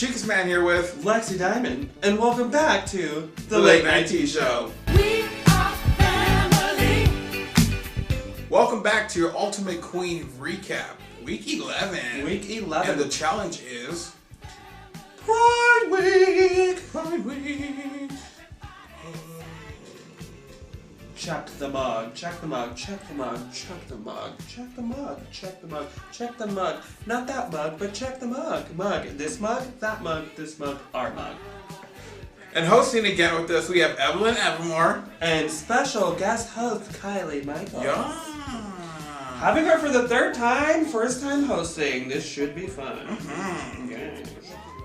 Cheeks Man here with Lexi Diamond, and welcome back to The Late Night Tea Show. We are family. Welcome back to your Ultimate Queen recap, week 11. Week 11. And the challenge is Pride Week! Pride Week. Check the mug, check the mug, check the mug, check the mug, check the mug, check the mug, check the mug. Not that mug, but check the mug. Mug, this mug, that mug, this mug, our mug. And hosting again with us, we have Evelyn Evermore. And special guest host Kylie Michaels. Yeah. Having her for the third time, first time hosting. This should be fun. Mm-hmm. Yes.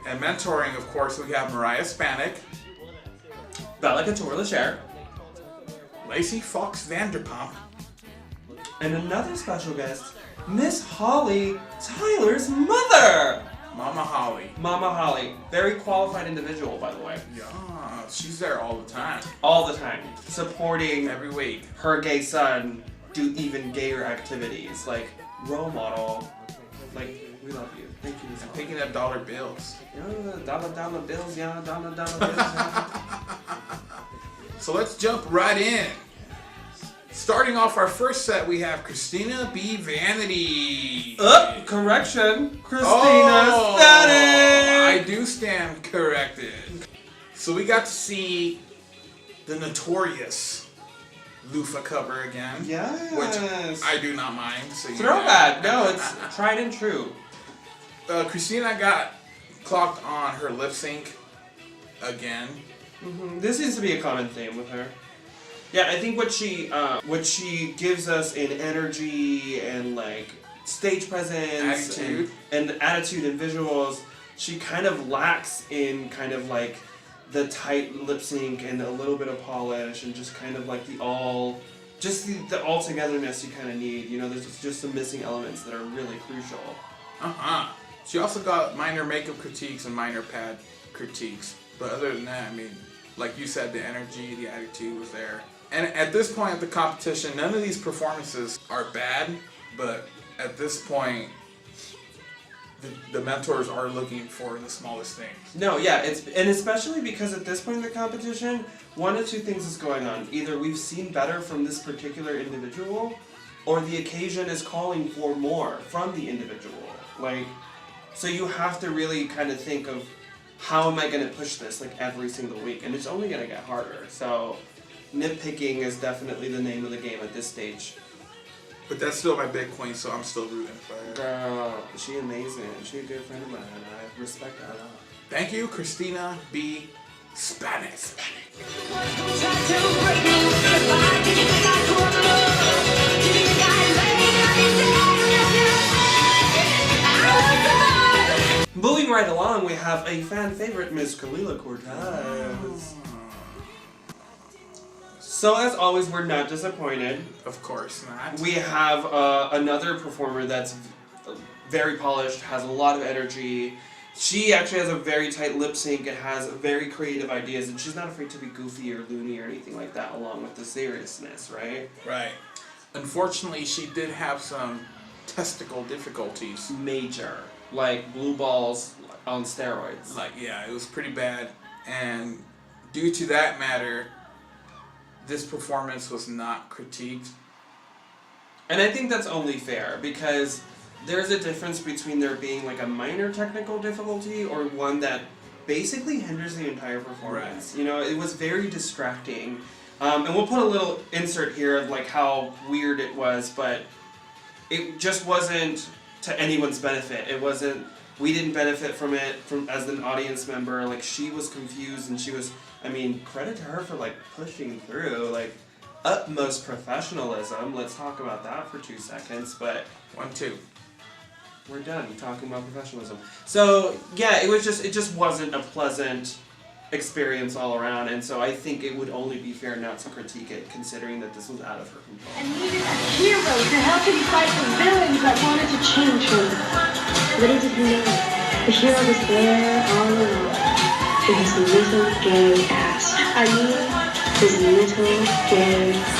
And mentoring, of course, we have Mariah Spanik, Bella Couture LaChair. Lacey Fox Vanderpump, And another special guest, Miss Holly, Tyler's mother! Mama Holly. Mama Holly. Very qualified individual, by the way. Yeah, she's there all the time, All the time. Supporting every week. her gay son do even gayer activities. Like, role model. Like, we love you. Thank you, Miss Holly. Picking up dollar bills. Yeah, dollar bills, yeah, dollar bills, yeah. So let's jump right in. Starting off our first set, we have Christina B. Vanity. Correction. Christina I Static! do stand corrected. So we got to see the notorious loofah cover again. Yes. Which I do not mind. So you Throwback. No, it's tried and true. Christina got clocked on her lip sync again. This seems to be a common theme with her. Yeah, I think what she gives us in energy and like stage presence Attitude. and attitude and visuals, she kind of lacks in kind of like the tight lip sync and a little bit of polish and just kind of like the all togetherness you kind of need. You know, there's just some missing elements that are really crucial. She also got minor makeup critiques and minor pad critiques. But other than that, I mean, like you said, the energy, the attitude was there. And at this point of the competition, none of these performances are bad, but at this point, the mentors are looking for the smallest things. No, yeah, and especially because at this point in the competition, one of two things is going on. Either we've seen better from this particular individual, or the occasion is calling for more from the individual. Like, so you have to really kind of think of, how am I going to push this like every single week? And it's only going to get harder. So nitpicking is definitely the name of the game at this stage. But that's still my big queen, so I'm still rooting for her. Girl, she amazing. She a good friend of mine. I respect her a lot. Thank you, Christina B. Spanik. Moving right along, we have a fan favorite, Miss Kalila Cortez. So as always, we're not disappointed. Of course not. We have another performer that's very polished, has a lot of energy. She actually has a very tight lip sync and has very creative ideas, and she's not afraid to be goofy or loony or anything like that, along with the seriousness, right? Right. Unfortunately, she did have some testicle difficulties. Major. Like blue balls on steroids. Like, yeah, it was pretty bad. And due to that matter, this performance was not critiqued. And I think that's only fair, because there's a difference between there being like a minor technical difficulty or one that basically hinders the entire performance. Right. You know, it was very distracting. And we'll put a little insert here of like how weird it was, but it just wasn't to anyone's benefit. It wasn't, we didn't benefit from it as an audience member. Like, she was confused and she was, I mean, credit to her for like pushing through, like utmost professionalism. Let's talk about that for 2 seconds, but 1, 2. we're done talking about professionalism. So yeah, it just wasn't a pleasant experience all around, and so I think it would only be fair not to critique it, considering that this was out of her control. And needed a hero to help him fight the villains that wanted to change him. Little did he know, the hero was there all along, in his little gay ass. I mean, his little gay heart.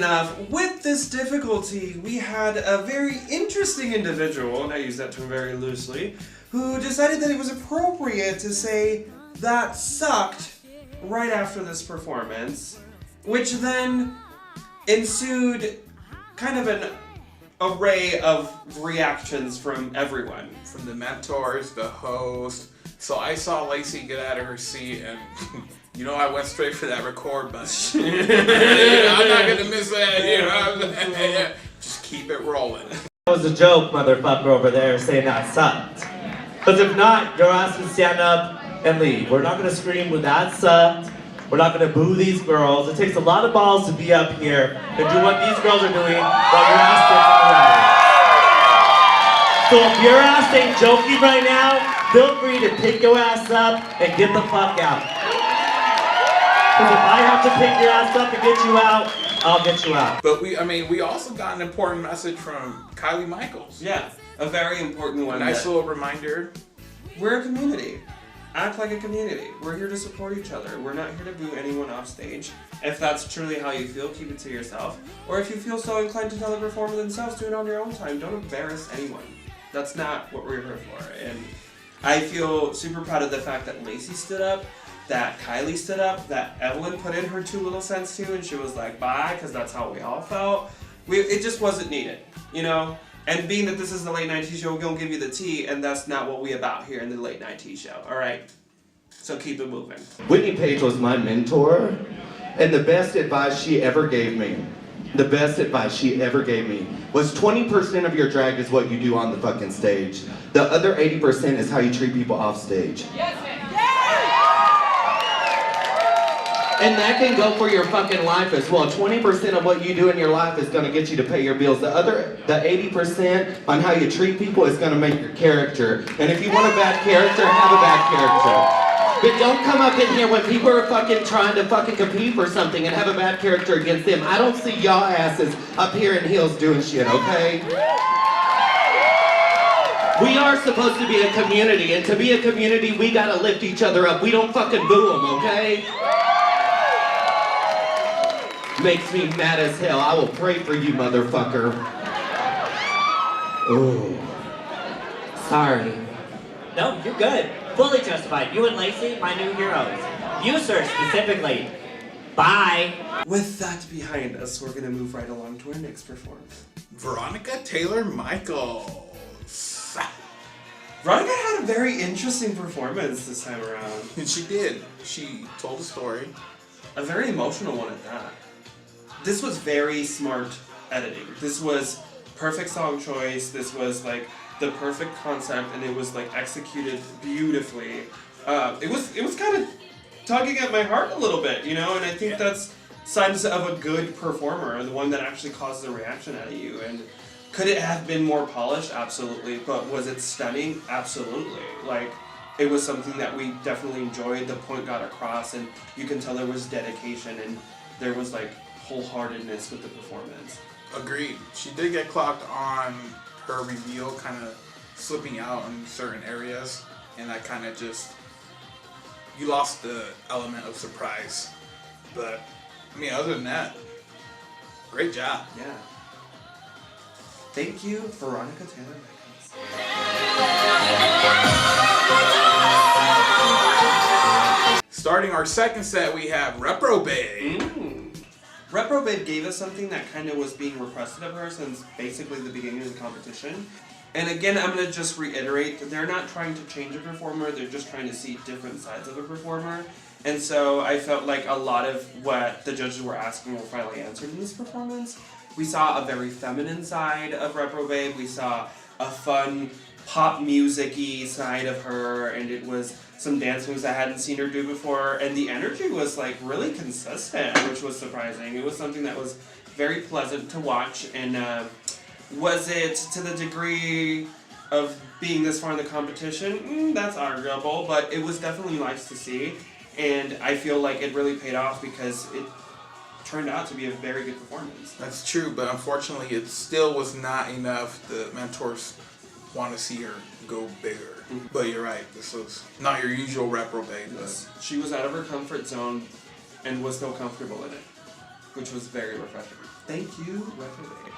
enough, with this difficulty, we had a very interesting individual, and I use that term very loosely, who decided that it was appropriate to say, "That sucked," right after this performance, which then ensued kind of an array of reactions from everyone. From the mentors, the host. So I saw Lacey get out of her seat and you know I went straight for that record button. I'm not gonna miss that, you know. Just keep it rolling. That was a joke, motherfucker over there saying that sucked. Because if not, your ass can stand up and leave. We're not gonna scream with that sucked. We're not gonna boo these girls. It takes a lot of balls to be up here and do what these girls are doing while your ass sits in the rally. So if your ass ain't joking right now, feel free to pick your ass up and get the fuck out. Because if I have to pick your ass up and get you out, I'll get you out. But we also got an important message from Kylie Michaels. Yeah, a very important one. Nice that little reminder. we're a community. Act like a community. We're here to support each other. We're not here to boo anyone off stage. If that's truly how you feel, keep it to yourself. Or if you feel so inclined to tell the performer themselves, do it on your own time. Don't embarrass anyone. That's not what we're here for. And I feel super proud of the fact that Lacey stood up, that Kylie stood up, that Evelyn put in her 2 little cents too, and she was like, bye, because that's how we all felt. It just wasn't needed, you know? And being that this is the late night tea show, we're gonna give you the tea, and that's not what we about here in the late night tea show, alright? So keep it moving. Whitney Page was my mentor, and the best advice she ever gave me, was 20% of your drag is what you do on the fucking stage. The other 80% is how you treat people off stage. And that can go for your fucking life as well. 20% of what you do in your life is gonna get you to pay your bills. The 80% on how you treat people is gonna make your character. And if you want a bad character, have a bad character. But don't come up in here when people are fucking trying to fucking compete for something and have a bad character against them. I don't see y'all asses up here in heels doing shit, okay? We are supposed to be a community, and to be a community, we gotta lift each other up. We don't fucking boo them, okay? Makes me mad as hell. I will pray for you, motherfucker. Oh. Sorry. No, you're good. Fully justified. You and Lacey, my new heroes. You, sir, specifically. Bye. With that behind us, we're gonna move right along to our next performer. Veronica Taylor Michaels. Veronica had a very interesting performance this time around. And she did. She told a story. A very emotional one at that. This was very smart editing. This was perfect song choice. This was like the perfect concept, and it was like executed beautifully. It was kind of tugging at my heart a little bit, you know, and I think that's signs of a good performer, the one that actually causes a reaction out of you. And could it have been more polished? Absolutely. But was it stunning? Absolutely. Like, it was something that we definitely enjoyed. The point got across, and you can tell there was dedication and there was like wholeheartedness with the performance. Agreed. She did get clocked on her reveal kind of slipping out in certain areas, and that kind of just, you lost the element of surprise. But, I mean, other than that, great job. Yeah. Thank you, Veronica Taylor Michaels. Starting our second set, we have Reprobate. Reprobate gave us something that kind of was being requested of her since basically the beginning of the competition. And again, I'm going to just reiterate that they're not trying to change a performer, they're just trying to see different sides of a performer. And so I felt like a lot of what the judges were asking were finally answered in this performance. We saw a very feminine side of Reprobate, we saw a fun pop music-y side of her, and it was some dance moves I hadn't seen her do before, and the energy was like really consistent, which was surprising. It was something that was very pleasant to watch, and was it to the degree of being this far in the competition? That's arguable, but it was definitely nice to see, and I feel like it really paid off because it turned out to be a very good performance. That's true, but unfortunately it still was not enough. The mentors want to see her go bigger. But you're right, this was not your usual Reprobate. She was out of her comfort zone and was still comfortable in it. which was very refreshing. Thank you, Retrobade.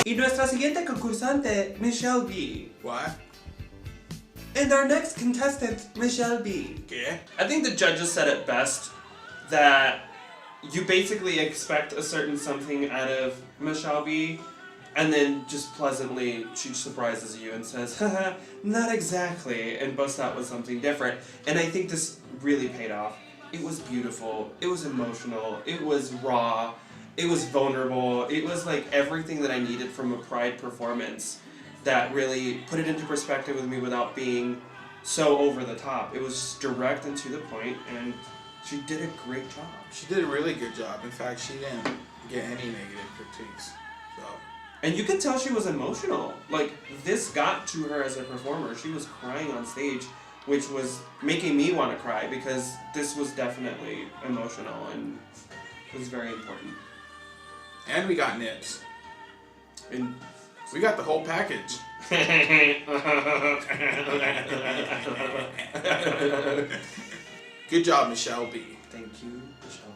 Y nuestra siguiente concursante, Michelle B. What? And our next contestant, Michelle B. ¿Qué? I think the judges said it best that you basically expect a certain something out of Michelle B, and then just pleasantly she surprises you and says, haha, not exactly, and busts out with something different. And I think this really paid off. It was beautiful, it was emotional, it was raw, it was vulnerable, it was like everything that I needed from a Pride performance that really put it into perspective with me without being so over the top. It was just direct and to the point, and she did a great job. She did a really good job. In fact, she didn't get any negative critiques. So. And you could tell she was emotional. Like, this got to her as a performer. She was crying on stage, which was making me want to cry because this was definitely emotional and it was very important. And we got nips. And We got the whole package. Good job, Michelle B. thank you, Michelle.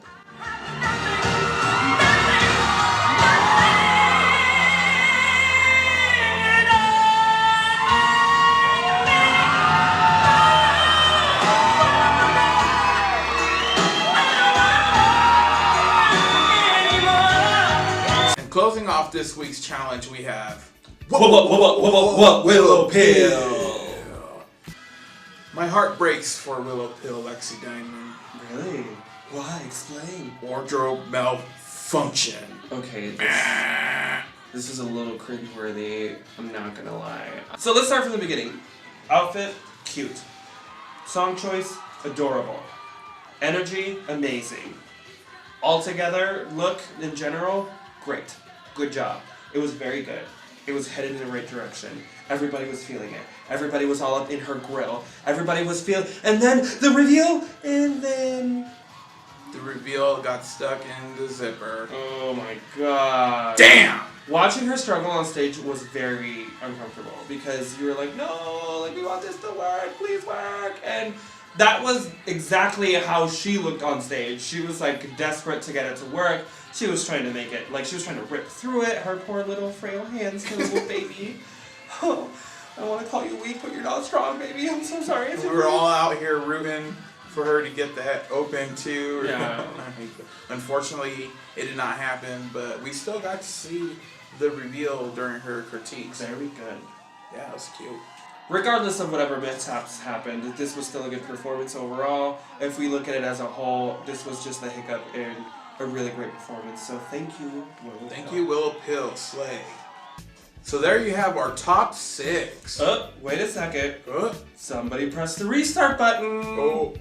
And closing off this week's challenge, we have Willow Pill. My heart breaks for Willow Pill, Lexi Diamond. Really? Why? Explain. Wardrobe malfunction. Okay, this is a little cringeworthy, I'm not gonna lie. So let's start from the beginning. Outfit, cute. Song choice, adorable. Energy, amazing. Altogether, look in general, great. Good job. It was very good. It was headed in the right direction. Everybody was feeling it. Everybody was all up in her grill. Everybody was feeling, and then the reveal, and then... The reveal got stuck in the zipper. Oh my god. Damn! Watching her struggle on stage was very uncomfortable because you were like, no, like we want this to work, please work. And that was exactly how she looked on stage. She was like desperate to get it to work. She was trying to make it, like she was trying to rip through it. Her poor little frail hands, her little baby. Oh, I don't want to call you weak, but you're not strong, baby. I'm so sorry. We were all out here rooting for her to get that open too. Yeah. Unfortunately, it did not happen, but we still got to see the reveal during her critiques. Very good. Yeah, it was cute. Regardless of whatever mishaps happened, this was still a good performance overall. If we look at it as a whole, this was just a hiccup in a really great performance. So thank you, Willow. Thank you, Willow Pill, slay. So there you have our top 6. Oh, wait a second. Oh. Somebody press the restart button. Oh.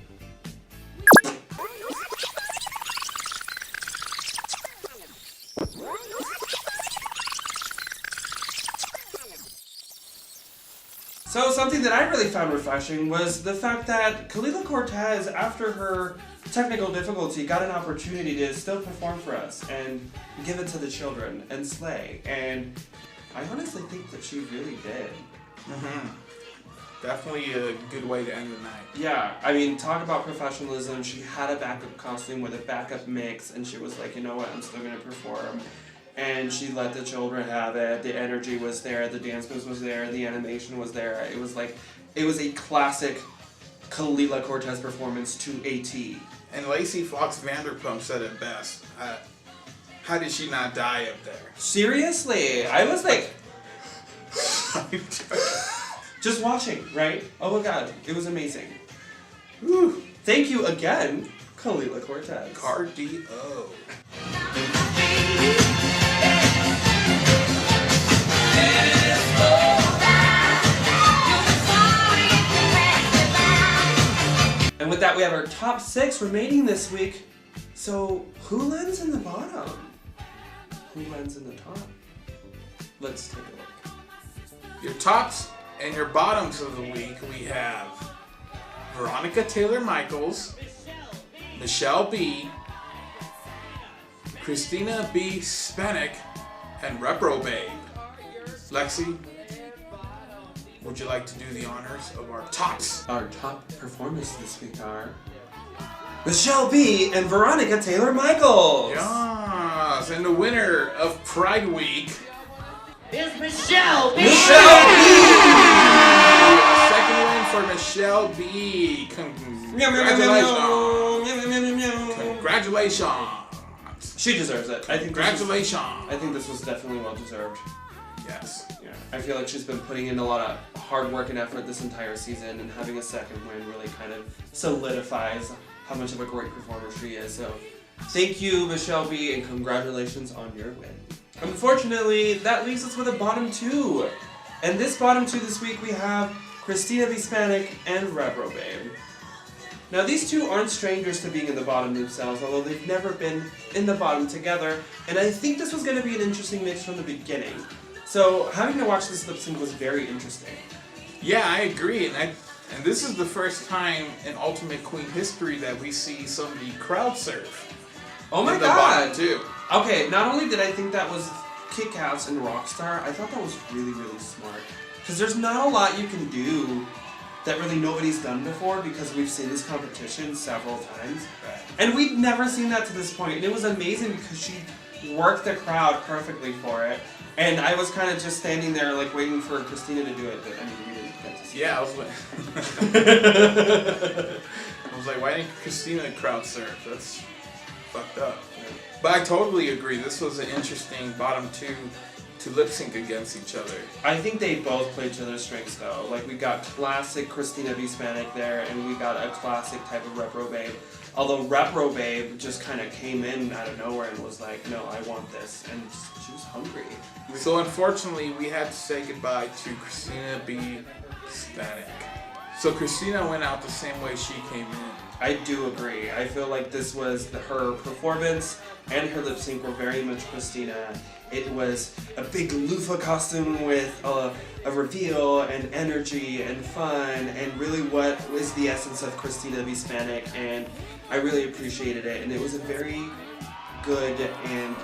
So something that I really found refreshing was the fact that Kalila Cortez, after her technical difficulty, got an opportunity to still perform for us and give it to the children and slay. And I honestly think that she really did. Mm-hmm. Definitely a good way to end the night. Yeah, I mean, talk about professionalism. She had a backup costume with a backup mix, and she was like, you know what, I'm still gonna perform. And she let the children have it. The energy was there, the dance moves was there, the animation was there. It was like, it was a classic Kalila Cortez performance to a T. And Lacey Fox Vanderpump said it best. How did she not die up there? Seriously, I was like, just watching, right? Oh my god, it was amazing. Whew. Thank you again, Kalila Cortez. Cardio. And with that, we have our top 6 remaining this week. So, who lands in the bottom? Who lands in the top? Let's take a look. Your tops and your bottoms of the week, we have Veronica Taylor Michaels, Michelle B, Christina B. Spanik, and Reprobate. Lexi, would you like to do the honors of our tops? Our top performers this week are Michelle B. and Veronica Taylor-Michaels. Yes, and the winner of Pride Week, It's Michelle B. Michelle B. second win for Michelle B. Congratulations. Congratulations. She deserves it. I think Congratulations. I think this was definitely well deserved. Yes. Yeah, I feel like she's been putting in a lot of hard work and effort this entire season, and having a second win really kind of solidifies how much of a great performer she is. So, thank you, Michelle B, and congratulations on your win. Unfortunately, that leaves us with a bottom two. And this bottom two this week we have Christina Hispanic and Reprobabe. Now these two aren't strangers to being in the bottom themselves, although they've never been in the bottom together, and I think this was going to be an interesting mix from the beginning. So having to watch this lip sync was very interesting. Yeah, I agree, and this is the first time in Ultimate Queen history that we see somebody crowd surf. Oh my in the bottom god! too. Okay, not only did I think that was kick-ass and Rockstar, I thought that was really, really smart. Because there's not a lot you can do that really nobody's done before, because we've seen this competition several times. Right. And we'd never seen that to this point, and it was amazing because she worked the crowd perfectly for it. And I was kind of just standing there like waiting for Christina to do it, but I mean, we didn't get to see Yeah, I was like, I was like, why didn't Christina crowd surf? That's fucked up. But I totally agree. This was an interesting bottom two to lip sync against each other. I think they both played to their strengths though. Like we got classic Christina Hispanic there, and we got a classic type of Reprobabe. Although Reprobabe just kind of came in out of nowhere and was like, no, I want this, and she was hungry. So unfortunately, we had to say goodbye to Christina B. Hispanic. So Christina went out the same way she came in. I do agree. I feel like this was her performance and her lip sync were very much Christina. It was a big loofah costume with a reveal and energy and fun, and really what was the essence of Christina Hispanic, and I really appreciated it, and it was a very good and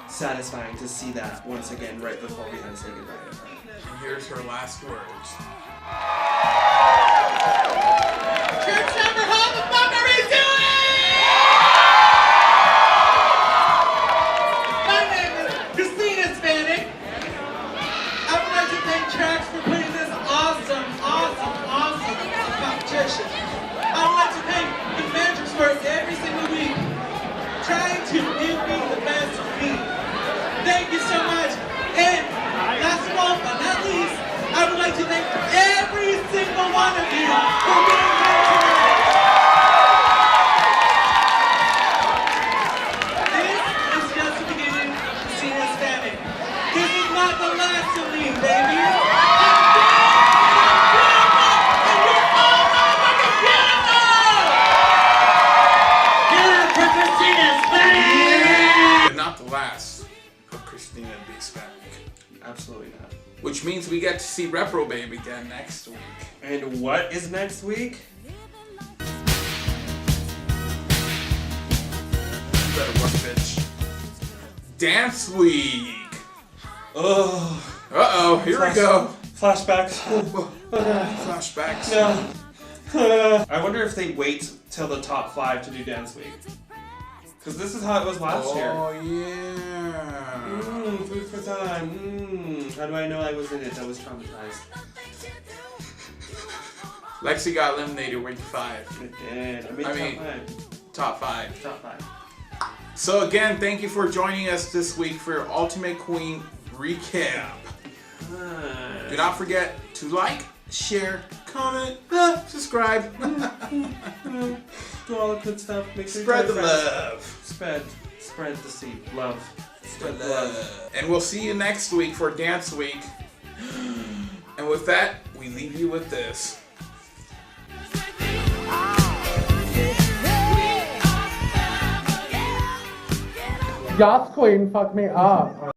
satisfying to see that once again right before we had to say goodbye to her. And here's her last words. Church number, how the fuck are we doing? My name is Christina Hispanic. I would like to thank Trax for putting this awesome competition. I would like to thank the managers for every single week trying to give me the best of me. Thank you so much. And last of all, but not least, I would like to thank every single one of you for being here tonight. This is just the beginning of Christina Hispanic. This is not the last of me, baby. I'm beautiful, and we're all motherfucking beautiful! Give it up for Christina Hispanic! But not the last of Christina B. Hispanic. Absolutely not. Which means we get to see Reprobabe again next week. And what is next week? Better work, bitch. Dance Week! Oh, Uh-oh, here we go. flashbacks. Flashbacks. No. I wonder if they wait till the top 5 to do Dance Week. Because this is how it was last year. Oh, yeah. Food for time. How do I know I was in it? I was traumatized. Lexi got eliminated week 5. It did. I made Top 5. top 5. So again, thank you for joining us this week for Ultimate Queen Recap. Do not forget to like, share, comment, subscribe. Do all the good stuff. Make sure you Spread tell the friends. love. Spread the seed. Love. Spread the love. And we'll see you next week for Dance Week. And with that, we leave you with this. Yas Queen fucked me up.